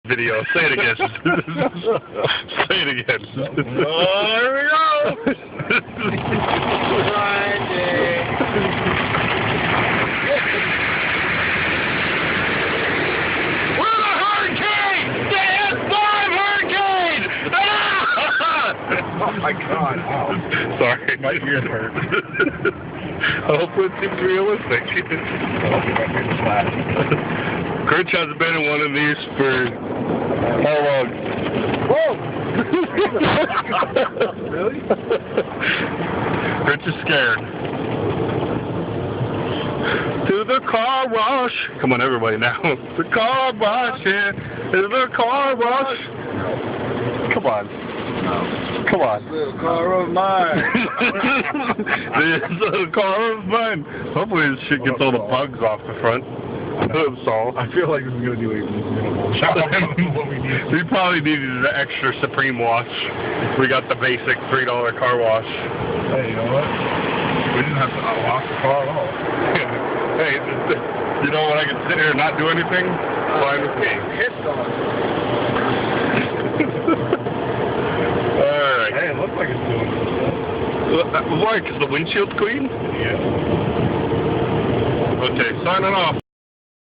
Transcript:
video. Say it again. Say it again. Here we go. Oh my God! Wow. Sorry. My ears hurt. Hopefully it seems realistic. Grinch has been in one of these for how long? Whoa! Really? Grinch is scared. To the car wash. Come on, everybody now. The car wash, yeah. To the car wash. Come on. Come on. This little car of mine. This little car of mine. Hopefully this shit gets all the bugs off the front. That's all. I feel like this is going to do a minimal job of what we need. We probably needed an extra Supreme wash. We got the basic $3 car wash. Hey, you know what? We didn't have to wash the car at all. Hey, you know what? I can sit here and not do anything? Fine with me. Pissed on. Alright. Hey, it looks like it's doing it. Why? Because the windshield's clean? Yeah. Okay, signing off.